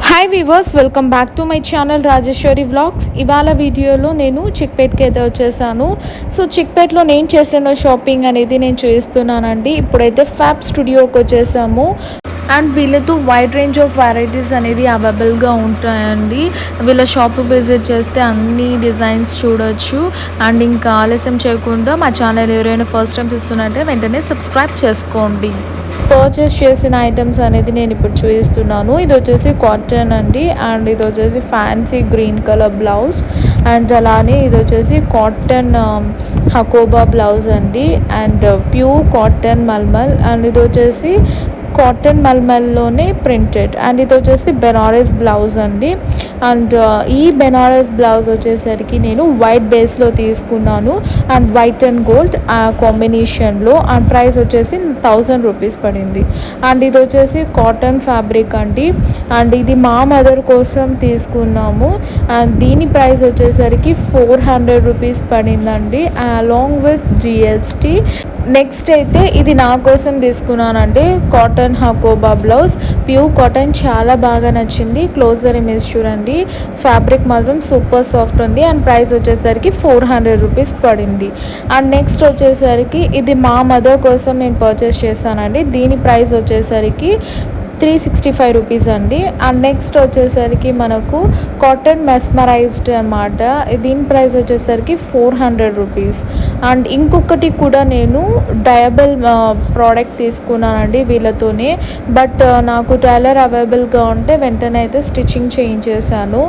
Hi weavers, welcome back to my channel Rajeshwari vlogs. ఇవాళ వీడియోలో నేను చిక్పేట్కి అయితే వచ్చేసాను. సో చిక్పేట్లో నేను చేసిన షాపింగ్ అనేది నేను చూపిస్తున్నానండి. ఇప్పుడైతే ఫ్యాబ్ స్టూడియోకి వచ్చేసాము అండ్ వీళ్ళతో వైడ్ రేంజ్ ఆఫ్ వెరైటీస్ అనేది అవైలబుల్గా ఉంటాయండి. వీళ్ళ షాప్ విజిట్ చేస్తే అన్ని డిజైన్స్ చూడొచ్చు. అండ్ ఇంకా ఆలస్యం చేయకుండా మా ఛానల్ ఎవరైనా ఫస్ట్ టైం చూస్తున్నట్టే వెంటనే సబ్స్క్రైబ్ చేసుకోండి. పర్చేస్ చేసిన ఐటమ్స్ అనేది నేను ఇప్పుడు చూపిస్తున్నాను. ఇది వచ్చేసి కాటన్ అండి అండ్ ఇది వచ్చేసి fancy green colour blouse and అలానే ఇది వచ్చేసి కాటన్ హకోబా బ్లౌజ్ అండి అండ్ ప్యూర్ కాటన్ మల్మల్ అండ్ ఇది వచ్చేసి కాటన్ మల్మల్లోనే ప్రింటెడ్ అండ్ ఇది వచ్చేసి బెనారస్ బ్లౌజ్ అండి. అండ్ ఈ బెనారస్ బ్లౌజ్ వచ్చేసరికి నేను వైట్ బేస్లో తీసుకున్నాను అండ్ వైట్ అండ్ గోల్డ్ కాంబినేషన్లో అండ్ ప్రైస్ వచ్చేసి 1000 రూపీస్ పడింది. అండ్ ఇది వచ్చేసి కాటన్ ఫ్యాబ్రిక్ అండి అండ్ ఇది మా మదర్ కోసం తీసుకున్నాము అండ్ దీని ప్రైస్ వచ్చేసరికి 400 రూపీస్ పడిందండి అలాంగ్ విత్ జిఎస్టీ. నెక్స్ట్ అయితే ఇది నా కోసం తీసుకున్నానండి కాటన్ హకోబా బ్లౌజ్ ప్యూర్ కాటన్, చాలా బాగా నచ్చింది. క్లోజర్ ఇమేజ్ చూడండి, ఫ్యాబ్రిక్ మాత్రం సూపర్ సాఫ్ట్ ఉంది అండ్ ప్రైస్ వచ్చేసరికి 400 రూపీస్ పడింది. అండ్ నెక్స్ట్ వచ్చేసరికి ఇది మా మదర్ కోసం నేను పర్చేస్ చేశానండి. దీని ప్రైస్ వచ్చేసరికి 365 రూపీస్ అండి. అండ్ నెక్స్ట్ వచ్చేసరికి మనకు కాటన్ మెస్మరైజ్డ్ అనమాట. దీని ప్రైస్ వచ్చేసరికి 400 రూపీస్. అండ్ ఇంకొకటి కూడా నేను డయబుల్ ప్రోడక్ట్ తీసుకున్నానండి వీళ్ళతోనే. బట్ నాకు టైలర్ అవైలబుల్గా ఉంటే వెంటనే అయితే స్టిచ్చింగ్ చేయించేసాను.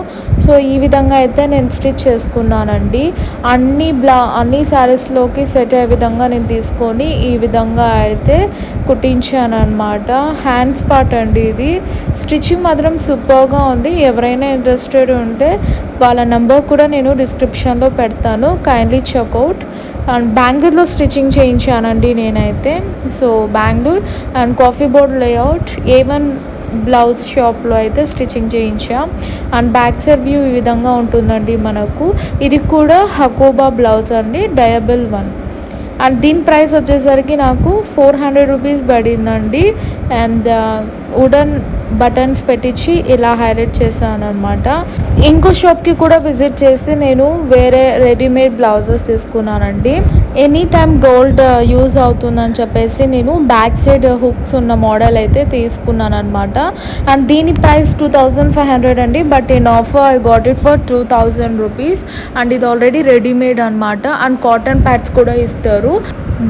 సో ఈ విధంగా అయితే నేను స్టిచ్ చేసుకున్నానండి. అన్ని శారీస్లోకి సెట్ అయ్యే విధంగా నేను తీసుకొని ఈ విధంగా అయితే కుట్టించాను అనమాట. హ్యాండ్స్ పార్ట్ అండి ఇది. స్టిచ్చింగ్ మాత్రం సూపర్గా ఉంది. ఎవరైనా ఇంట్రెస్టెడ్ ఉంటే వాళ్ళ నెంబర్ కూడా నేను డిస్క్రిప్షన్లో పెడతాను, కైండ్లీ చెక్అవుట్. అండ్ బెంగళూరులో స్టిచ్చింగ్ చేయించానండి నేనైతే. So Bengaluru and coffee board layout A1 blouse షాప్లో అయితే స్టిచ్చింగ్ చేయించా. అండ్ బ్యాక్ సైడ్ వ్యూ ఈ విధంగా ఉంటుందండి మనకు. ఇది కూడా హకోబా బ్లౌజ్ అండి, డయబుల్ 1 అండ్ దీని ప్రైస్ వచ్చేసరికి నాకు 400 రూపీస్ పడిందండి. అండ్ వుడెన్ బటన్స్ పెట్టించి ఇలా హైలైట్ చేశాను అనమాట. ఇంకో షాప్కి కూడా విజిట్ చేసి నేను వేరే రెడీమేడ్ బ్లౌజెస్ తీసుకున్నానండి. ఎనీ టైమ్ గోల్డ్ యూజ్ అవుతుందని చెప్పేసి నేను బ్యాక్ సైడ్ హుక్స్ ఉన్న మోడల్ అయితే తీసుకున్నాను అనమాట. అండ్ దీని ప్రైస్ 2500 అండి. But in offer I got it for 2000 rupees. And ఇది ఆల్రెడీ రెడీమేడ్ అనమాట. అండ్ కాటన్ ప్యాడ్స్ కూడా ఇస్తారు.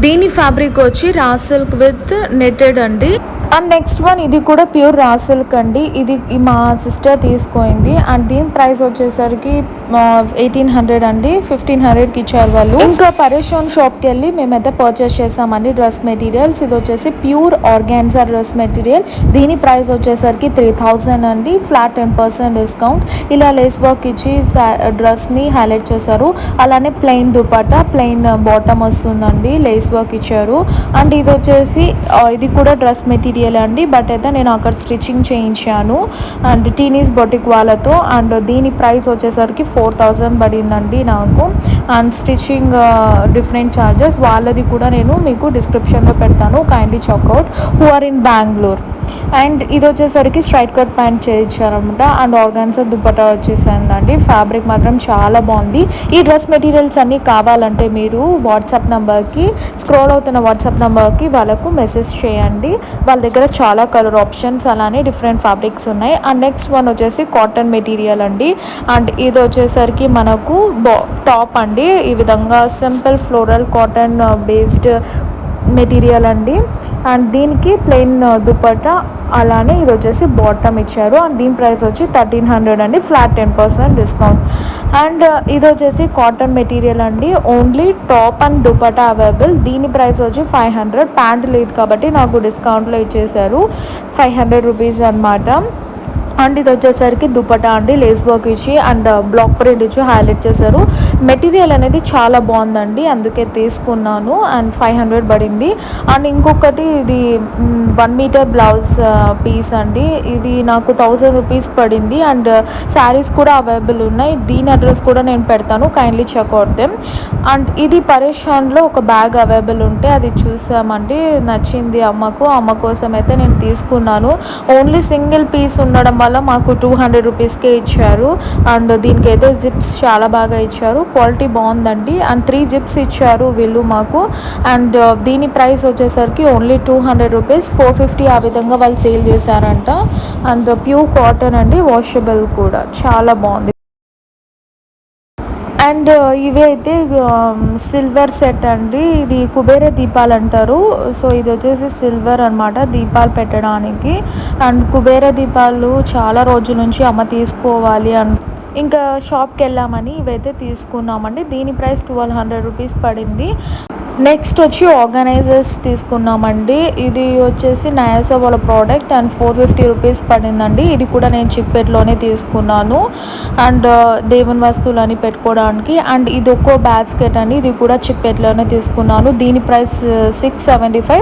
దీని ఫ్యాబ్రిక్ వచ్చి రా సిల్క్ విత్ నెటెడ్ అండి. అండ్ నెక్స్ట్ వన్ ఇది కూడా ప్యూర్ రా సిల్క్ అండి. ఇది మా సిస్టర్ తీసుకోయింది అండ్ దీని ప్రైస్ వచ్చేసరికి 1800 అండి. 1500కి ఇచ్చారు వాళ్ళు. ఇంకా పరేషాన్ షాప్కి వెళ్ళి మేమైతే పర్చేస్ చేసామండి డ్రెస్ మెటీరియల్స్. ఇది వచ్చేసి ప్యూర్ ఆర్గాన్జా డ్రెస్ మెటీరియల్. దీని ప్రైస్ వచ్చేసరికి 3000 అండి. Flat 10% discount. ఇలా లేస్ వర్క్ ఇచ్చి డ్రెస్ని హైలైట్ చేశారు. అలానే ప్లెయిన్ దుపట్టా, ప్లెయిన్ బాటమ్ వస్తుందండి, లేస్ వర్క్ ఇచ్చారు. అండ్ ఇది వచ్చేసి ఇది కూడా డ్రెస్ మెటీరియల్ అండి. బట్ అయితే నేను అక్కడ స్టిచ్చింగ్ చేయించాను అండ్ టీనీస్ బొటిక్ వాళ్ళతో. అండ్ దీని ప్రైస్ వచ్చేసరికి 4000 పడిందండి నాకు. అండ్ స్టిచ్చింగ్ డిఫరెంట్ ఛార్జెస్ వాళ్ళది కూడా నేను మీకు డిస్క్రిప్షన్లో పెడతాను, kindly check out who are in Bengaluru. And ఇది వచ్చేసరికి స్ట్రైట్ కట్ ప్యాంట్ చేయించారనమాట. అండ్ ఆర్గాన్జా దుపట్టా వచ్చేసిందండి. ఫ్యాబ్రిక్ మాత్రం చాలా బాగుంది. ఈ డ్రెస్ మెటీరియల్స్ అన్నీ కావాలంటే మీరు వాట్సాప్ నెంబర్కి, స్క్రోల్ అవుతున్న వాట్సాప్ నెంబర్కి వాళ్ళకు మెసేజ్ చేయండి. వాళ్ళ దగ్గర చాలా కలర్ ఆప్షన్స్ అలానే డిఫరెంట్ ఫ్యాబ్రిక్స్ ఉన్నాయి. అండ్ నెక్స్ట్ వన్ వచ్చేసి కాటన్ మెటీరియల్ అండి. అండ్ ఇది వచ్చేసరికి మనకు టాప్ అండి. ఈ విధంగా simple floral cotton based material అండి. అండ్ దీనికి ప్లెయిన్ దుపట్టా, అలానే ఇది వచ్చేసి బాటమ్ ఇచ్చారు. అండ్ దీని ప్రైస్ వచ్చి 1300 అండి. Flat 10% discount. అండ్ ఇది వచ్చేసి కాటన్ మెటీరియల్ అండి. Only top and dupatta available. దీని ప్రైస్ వచ్చి 500. ప్యాంట్ లేదు కాబట్టి నాకు డిస్కౌంట్లో ఇచ్చేసారు 500 రూపీస్ అనమాట. అండ్ ఇది వచ్చేసరికి దుపట్టా అండి, లేస్ వర్క్ ఇచ్చి అండ్ బ్లాక్ ప్రింట్ ఇచ్చి హైలైట్ చేశారు. మెటీరియల్ అనేది చాలా బాగుందండి, అందుకే తీసుకున్నాను. అండ్ 500 పడింది. అండ్ ఇంకొకటి ఇది 1 మీటర్ బ్లౌజ్ పీస్ అండి. ఇది నాకు 1000 రూపీస్ పడింది. అండ్ శారీస్ కూడా అవైలబుల్ ఉన్నాయి. దీని అడ్రస్ కూడా నేను పెడతాను, కైండ్లీ చెక్అవుట్ దెమ్. అండ్ ఇది పరేషాన్లో ఒక బ్యాగ్ అవైలబుల్ ఉంటే అది చూసామండి, నచ్చింది అమ్మ కోసం అయితే నేను తీసుకున్నాను. ఓన్లీ సింగిల్ పీస్ ఉండడం వల్ల మాకు 200 రూపీస్కే ఇచ్చారు. అండ్ దీనికైతే జిప్స్ చాలా బాగా ఇచ్చారు, క్వాలిటీ బాగుందండి. అండ్ 3 జిప్స్ ఇచ్చారు వీళ్ళు మాకు. అండ్ దీని ప్రైస్ వచ్చేసరికి ఓన్లీ 200 రూపీస్, 450 ఆ విధంగా వాళ్ళు సేల్ చేశారంట. అండ్ ప్యూర్ కాటన్ అండి, వాషబుల్ కూడా, చాలా బాగుంది. అండ్ ఇవి అయితే సిల్వర్ సెట్ అండి, ఇది కుబేర దీపాలు అంటారు. సో ఇది వచ్చేసి సిల్వర్ అనమాట, దీపాలు పెట్టడానికి. అండ్ కుబేర దీపాలు చాలా రోజుల నుంచి అమ్మ తీసుకోవాలి ఇంకా షాప్కి వెళ్ళామని ఇవైతే తీసుకున్నామండి. దీని ప్రైస్ 1200 రూపీస్ పడింది. నెక్స్ట్ వచ్చి ఆర్గనైజర్స్ తీసుకున్నామండి. ఇది వచ్చేసి నయాసా వాళ్ళ ప్రోడక్ట్ అండ్ 450 రూపీస్ పడిందండి. ఇది కూడా నేను చిక్పేట్లోనే తీసుకున్నాను. అండ్ దేవుని వస్తువులు అని పెట్టుకోవడానికి. అండ్ ఇది ఒక్కో బాస్కెట్ అండి, ఇది కూడా చిక్పేట్లోనే తీసుకున్నాను. దీని ప్రైస్ 675,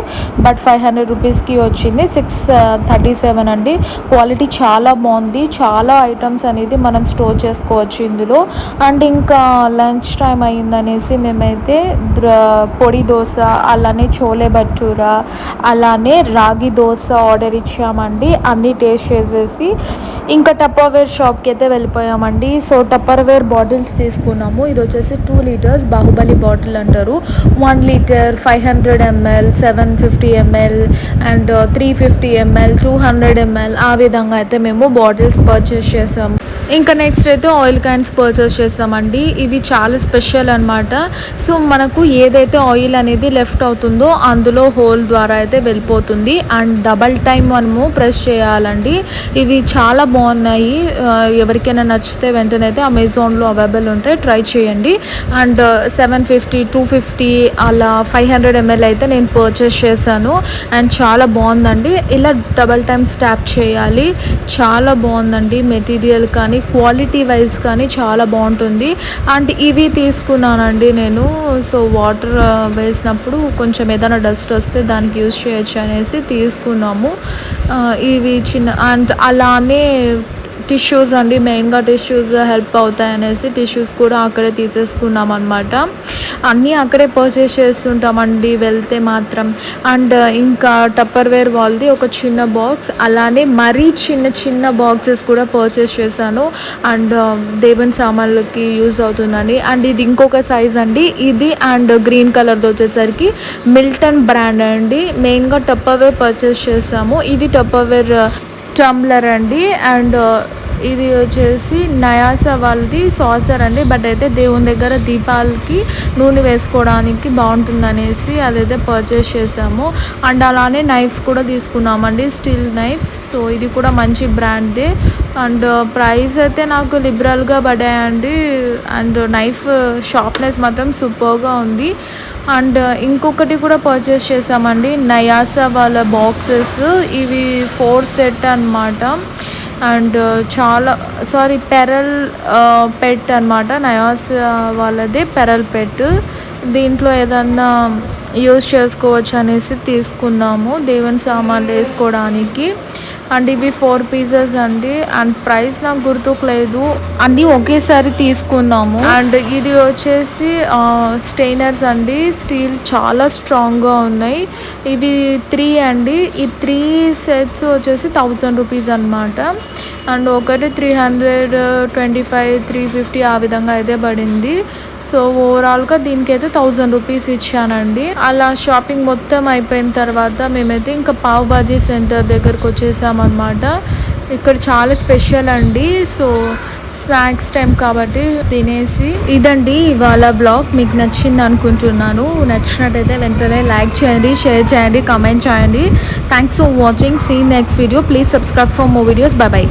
బట్ 500 రూపీస్కి వచ్చింది. 637 అండి. క్వాలిటీ చాలా బాగుంది, చాలా ఐటమ్స్ అనేది మనం స్టోర్ చేసుకోవచ్చు ఇందులో. అండ్ ఇంకా లంచ్ టైం అయిందనేసి మేమైతే పొడి దోశ, అలానే చోలే భటూరా, అలానే రాగి దోశ ఆర్డర్ ఇచ్చామండి. అన్నీ టేస్ట్ చేసేసి ఇంకా టప్పర్వేర్ షాప్కి అయితే వెళ్ళిపోయామండి. సో టప్పర్వేర్ బాటిల్స్ తీసుకున్నాము. ఇది వచ్చేసి 2 లీటర్స్ బాహుబలి బాటిల్ అంటారు. 1 litre, 500 ml, 750 ml and 350 ml, 200 ml ఆ విధంగా అయితే మేము బాటిల్స్ పర్చేస్ చేసాము. ఇంకా నెక్స్ట్ అయితే ఆయిల్ క్యాన్స్ పర్చేస్ చేసామండి. ఇవి చాలా స్పెషల్ అనమాట. సో మనకు ఏదైతే ఆయిల్ అనేది లెఫ్ట్ అవుతుందో అందులో హోల్ ద్వారా అయితే వెళ్ళిపోతుంది. అండ్ డబల్ టైం మనము ప్రెస్ చేయాలండి. ఇవి చాలా బాగున్నాయి. ఎవరికైనా నచ్చితే వెంటనే అయితే అమెజాన్లో అవైలబుల్ ఉంటాయి, ట్రై చేయండి. అండ్ 750, 250 అలా 500 ml అయితే నేను పర్చేస్ చేశాను. అండ్ చాలా బాగుందండి. ఇలా డబల్ టైం స్టాప్ చేయాలి, చాలా బాగుందండి. మెటీరియల్ కానీ క్వాలిటీ వైజ్ కానీ చాలా బాగుంటుంది. అండ్ ఇవి తీసుకున్నానండి నేను. సో వాటర్ వేసినప్పుడు కొంచెం ఏదైనా డస్ట్ వస్తే దానికి యూజ్ చేయొచ్చు అనేసి తీసుకున్నాము. ఇవి చిన్న అండ్ అలానే టిష్యూస్ అండి, మెయిన్గా టిష్యూస్ హెల్ప్ అవుతాయి అనేసి టిష్యూస్ కూడా అక్కడే తీసేసుకున్నాం అనమాట. అన్నీ అక్కడే పర్చేస్ చేస్తుంటామండి వెళ్తే మాత్రం. అండ్ ఇంకా టప్పర్వేర్ వాళ్ళది ఒక చిన్న బాక్స్, అలానే మరీ చిన్న చిన్న బాక్సెస్ కూడా పర్చేస్ చేశాను. అండ్ దేవుని సామాన్లకి యూజ్ అవుతుందని. అండ్ ఇది ఇంకొక సైజ్ అండి, ఇది అండ్ గ్రీన్ కలర్ది వచ్చేసరికి మిల్టన్ బ్రాండ్ అండి. మెయిన్గా టప్పర్వేర్ పర్చేస్ చేసాము. ఇది టప్పర్వేర్ టంబ్లర్ అండి. అండ్ ఇది వచ్చేసి నయాసా వాళ్ళది సాసర్ అండి. బట్ అయితే దేవుని దగ్గర దీపాలకి నూనె వేసుకోవడానికి బాగుంటుంది అనేసి అదైతే పర్చేస్ చేసాము. అండ్ అలానే నైఫ్ కూడా తీసుకున్నామండి, స్టీల్ నైఫ్. సో ఇది కూడా మంచి బ్రాండ్దే. అండ్ ప్రైస్ అయితే నాకు లిబరల్గా పడాయండి. అండ్ నైఫ్ షార్ప్నెస్ మాత్రం సూపర్గా ఉంది. అండ్ ఇంకొకటి కూడా పర్చేస్ చేసామండి, నయాసా వాళ్ళ బాక్సెస్. ఇవి 4 సెట్ అనమాట. అండ్ పెరల్ పెట్ అనమాట, నయాసా వాళ్ళది పెరల్ పెట్. దీంట్లో ఏదన్నా యూజ్ చేసుకోవచ్చు అనేసి తీసుకున్నాము, దేవుని సామాన్లు వేసుకోవడానికి. అండ్ ఇవి 4 పీసెస్ అండి. అండ్ ప్రైస్ నాకు గుర్తుకులేదు, అన్నీ ఒకేసారి తీసుకున్నాము. అండ్ ఇది వచ్చేసి స్టెయినర్స్ అండి, స్టీల్ చాలా స్ట్రాంగ్గా ఉన్నాయి. ఇవి 3 అండి. ఈ 3 సెట్స్ వచ్చేసి 1000 రూపీస్ అనమాట. అండ్ ఒకటి 325, 350 ఆ విధంగా అయితే పడింది. సో ఓవరాల్గా దీనికైతే 1000 రూపీస్ ఇచ్చానండి. అలా షాపింగ్ మొత్తం అయిపోయిన తర్వాత మేమైతే ఇంకా పావ్ బాజీ సెంటర్ దగ్గరకు వచ్చేసామన్నమాట. ఇక్కడ చాలా స్పెషల్ అండి. సో స్నాక్స్ టైం కాబట్టి తినేసి, ఇదండి ఇవాళ బ్లాగ్. మీకు నచ్చింది అనుకుంటున్నాను. నచ్చినట్టయితే వెంటనే లైక్ చేయండి, షేర్ చేయండి, కామెంట్ చేయండి. Thanks for watching. See next video. Please subscribe for more videos. Bye by.